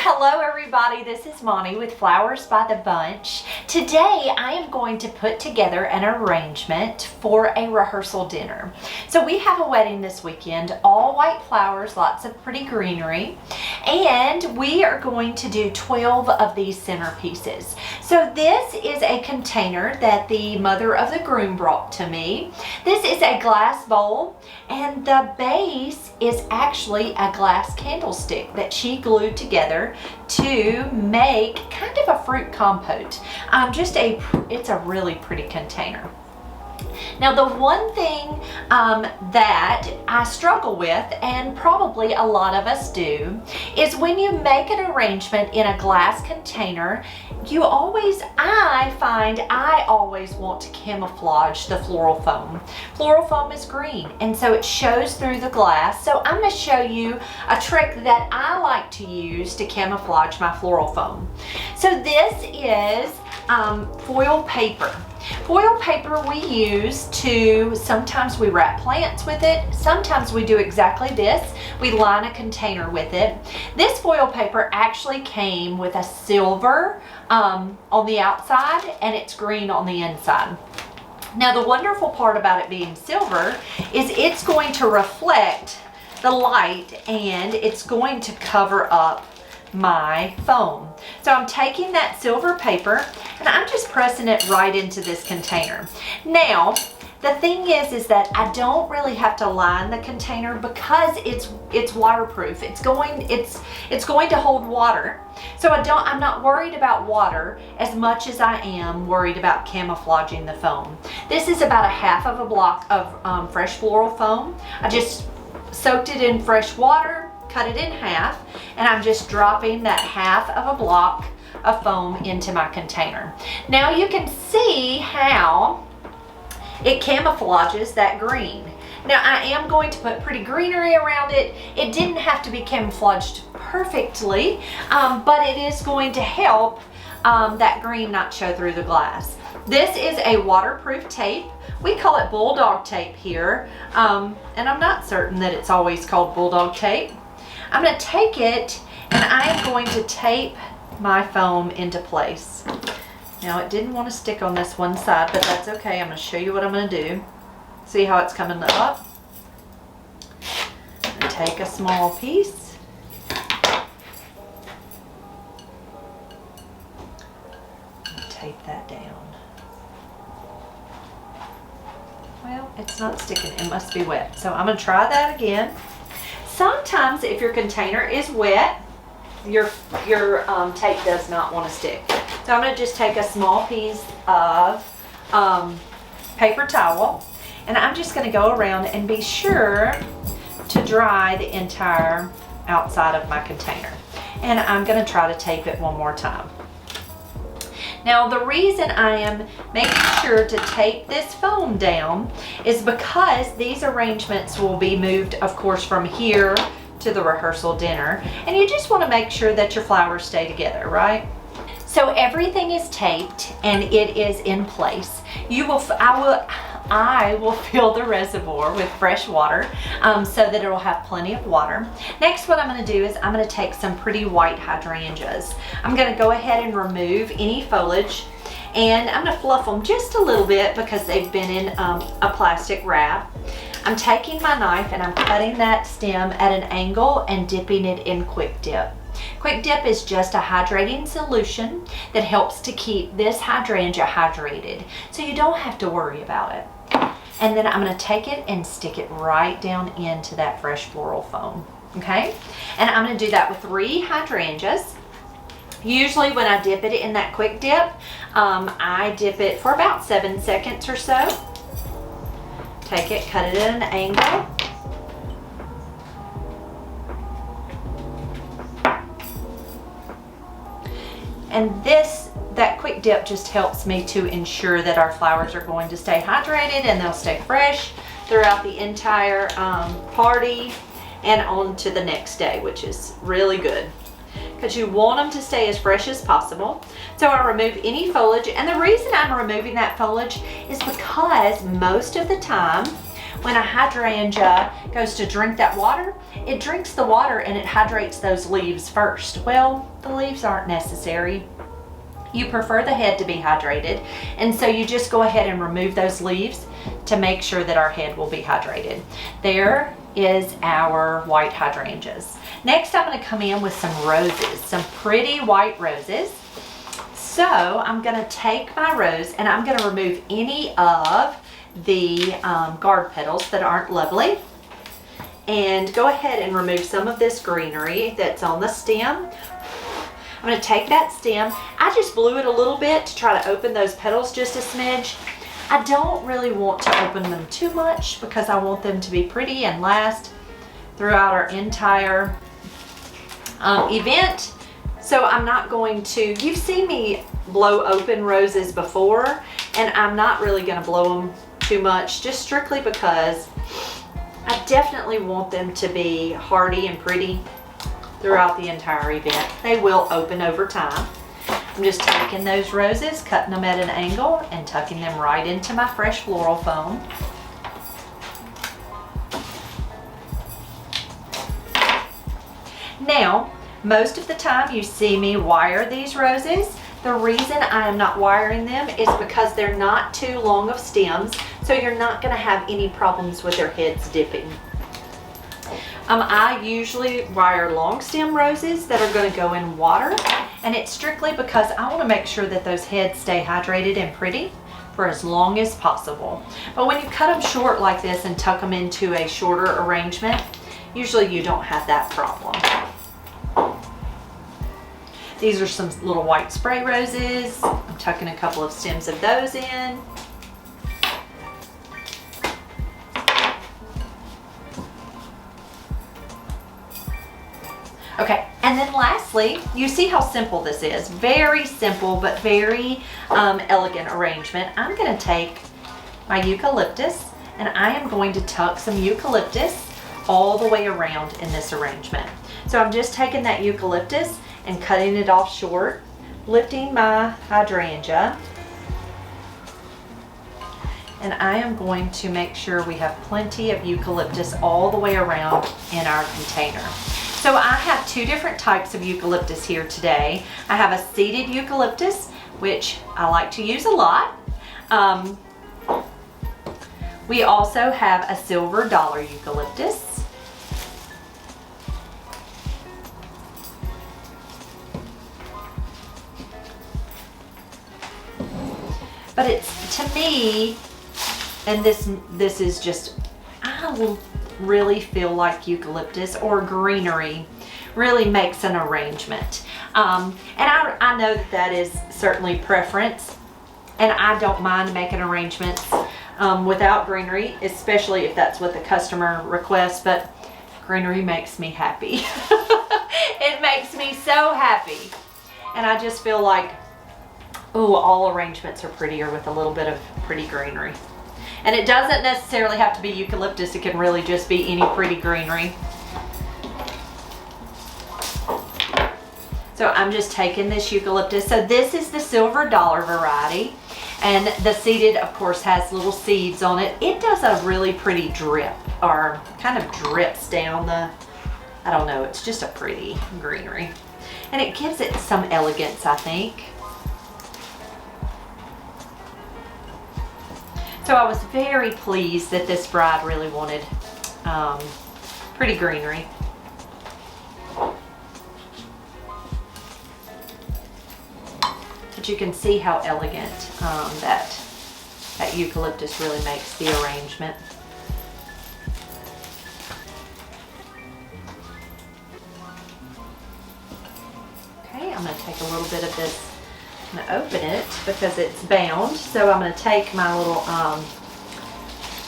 Hello everybody, this is Monty with Flowers by the Bunch. Today I am going to put together an arrangement for a rehearsal dinner. So we have a wedding this weekend, all white flowers, lots of pretty greenery, and we are going to do 12 of these centerpieces. So this is a container that the mother of the groom brought to me. This is a glass bowl, and the base is actually a glass candlestick that she glued together to make kind of a fruit compote. It's a really pretty container. Now the one thing that I struggle with, and probably a lot of us do, is when you make an arrangement in a glass container, I always want to camouflage the floral foam. Floral foam is green, and so it shows through the glass. So I'm going to show you a trick that I like to use to camouflage my floral foam. So this is foil paper. Foil paper we use sometimes we wrap plants with it, sometimes we do exactly this. We line a container with it. This foil paper actually came with a silver on the outside, and it's green on the inside. Now the wonderful part about it being silver is it's going to reflect the light, and it's going to cover up my foam. So I'm taking that silver paper and I'm just pressing it right into this container. Now the thing is that I don't really have to line the container because it's waterproof. It's going to hold water. So I'm not worried about water as much as I am worried about camouflaging the foam. This is about a half of a block of fresh floral foam. I just soaked it in fresh water, cut it in half, and I'm just dropping that half of a block of foam into my container. Now you can see how it camouflages that green. Now I am going to put pretty greenery around it. It didn't have to be camouflaged perfectly, but it is going to help that green not show through the glass. This is a waterproof tape. We call it bulldog tape here, and I'm not certain that it's always called bulldog tape. I'm going to take it and I am going to tape my foam into place. Now it didn't want to stick on this one side, but that's okay. I'm going to show you what I'm going to do. See how it's coming up? I'm going to take a small piece. Tape that down. Well, it's not sticking. It must be wet. So I'm going to try that again. Sometimes if your container is wet, your tape does not want to stick. So I'm going to just take a small piece of paper towel, and I'm just going to go around and be sure to dry the entire outside of my container. And I'm going to try to tape it one more time. Now the reason I am making sure to tape this foam down is because these arrangements will be moved, of course, from here to the rehearsal dinner, and you just want to make sure that your flowers stay together, right? So everything is taped and it is in place. I will fill the reservoir with fresh water so that it will have plenty of water. Next, what I'm going to do is I'm going to take some pretty white hydrangeas. I'm going to go ahead and remove any foliage, and I'm going to fluff them just a little bit because they've been in a plastic wrap. I'm taking my knife and I'm cutting that stem at an angle and dipping it in Quick Dip. Quick Dip is just a hydrating solution that helps to keep this hydrangea hydrated, so you don't have to worry about it. And then I'm going to take it and stick it right down into that fresh floral foam. Okay? And I'm going to do that with 3 hydrangeas. Usually when I dip it in that Quick Dip, I dip it for about 7 seconds or so. Take it, cut it at an angle. And that Quick Dip just helps me to ensure that our flowers are going to stay hydrated and they'll stay fresh throughout the entire party and on to the next day, which is really good because you want them to stay as fresh as possible. So I remove any foliage, and the reason I'm removing that foliage is because most of the time when a hydrangea goes to drink that water, it drinks the water and it hydrates those leaves first. Well, the leaves aren't necessary. You prefer the head to be hydrated, and so you just go ahead and remove those leaves to make sure that our head will be hydrated. There is our white hydrangeas. Next, I'm going to come in with some roses, some pretty white roses. So I'm going to take my rose and I'm going to remove any of the guard petals that aren't lovely, and go ahead and remove some of this greenery that's on the stem. I'm going to take that stem. I just blew it a little bit to try to open those petals just a smidge. I don't really want to open them too much because I want them to be pretty and last throughout our entire event. So I'm not going to, you've seen me blow open roses before, and I'm not really going to blow them too much, just strictly because I definitely want them to be hardy and pretty throughout the entire event. They will open over time. I'm just taking those roses, cutting them at an angle, and tucking them right into my fresh floral foam. Now, most of the time you see me wire these roses. The reason I am not wiring them is because they're not too long of stems, so you're not going to have any problems with their heads dipping. I usually wire long stem roses that are going to go in water, and it's strictly because I want to make sure that those heads stay hydrated and pretty for as long as possible. But when you cut them short like this and tuck them into a shorter arrangement, usually you don't have that problem. These are some little white spray roses. I'm tucking a couple of stems of those in. Okay, and then lastly, you see how simple this is. Very simple, but very elegant arrangement. I'm gonna take my eucalyptus, and I am going to tuck some eucalyptus all the way around in this arrangement. So I'm just taking that eucalyptus and cutting it off short, lifting my hydrangea, and I am going to make sure we have plenty of eucalyptus all the way around in our container. So I have two different types of eucalyptus here today. I have a seeded eucalyptus, which I like to use a lot. We also have a silver dollar eucalyptus. But it's, to me, and this is just, I really feel like eucalyptus or greenery really makes an arrangement. And I know that is certainly preference, and I don't mind making arrangements without greenery, especially if that's what the customer requests, but greenery makes me happy. It makes me so happy. And I just feel like, ooh, all arrangements are prettier with a little bit of pretty greenery. And it doesn't necessarily have to be eucalyptus, it can really just be any pretty greenery. So I'm just taking this eucalyptus. So this is the silver dollar variety, and the seeded, of course, has little seeds on it. It does a really pretty drip, or kind of drips down the, I don't know, it's just a pretty greenery. And it gives it some elegance, I think. So I was very pleased that this bride really wanted pretty greenery. But you can see how elegant that eucalyptus really makes the arrangement. Okay, I'm going to take a little bit of this. I'm going to open it because it's bound, so I'm going to take my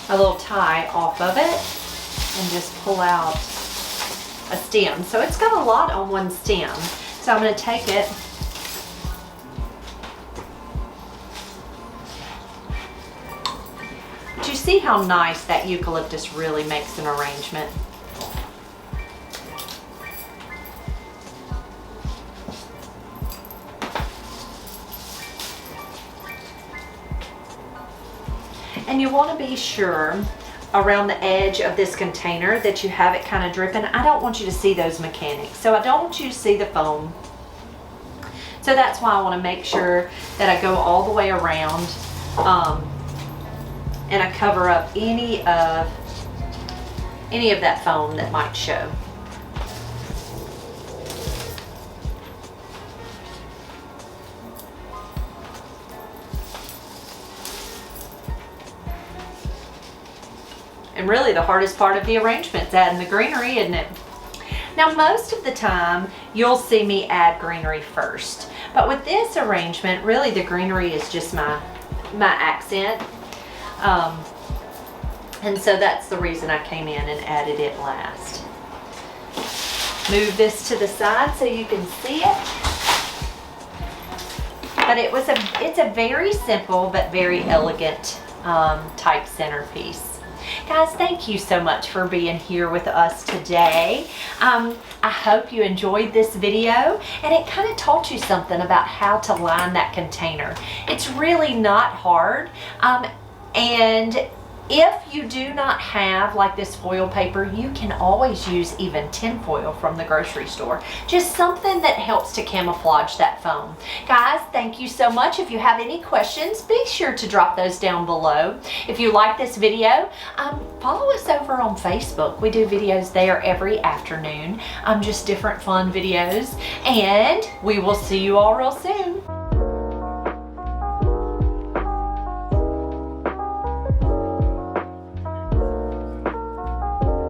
little tie off of it and just pull out a stem. So it's got a lot on one stem, so I'm going to take it but you see how nice that eucalyptus really makes an arrangement. And you want to be sure around the edge of this container that you have it kind of dripping. I don't want you to see those mechanics. So I don't want you to see the foam. So that's why I want to make sure that I go all the way around and I cover up any of that foam that might show. And really the hardest part of the arrangement is adding the greenery, isn't it? Now most of the time you'll see me add greenery first, but with this arrangement really the greenery is just my accent, and so that's the reason I came in and added it last. Move this to the side so you can see it. But it's a very simple but very elegant type centerpiece. Guys, thank you so much for being here with us today. I hope you enjoyed this video and it kind of taught you something about how to line that container. It's really not hard, and if you do not have like this foil paper, you can always use even tin foil from the grocery store. Just something that helps to camouflage that foam. Guys, thank you so much. If you have any questions, be sure to drop those down below. If you like this video, follow us over on Facebook. We do videos there every afternoon. Just different fun videos. And we will see you all real soon.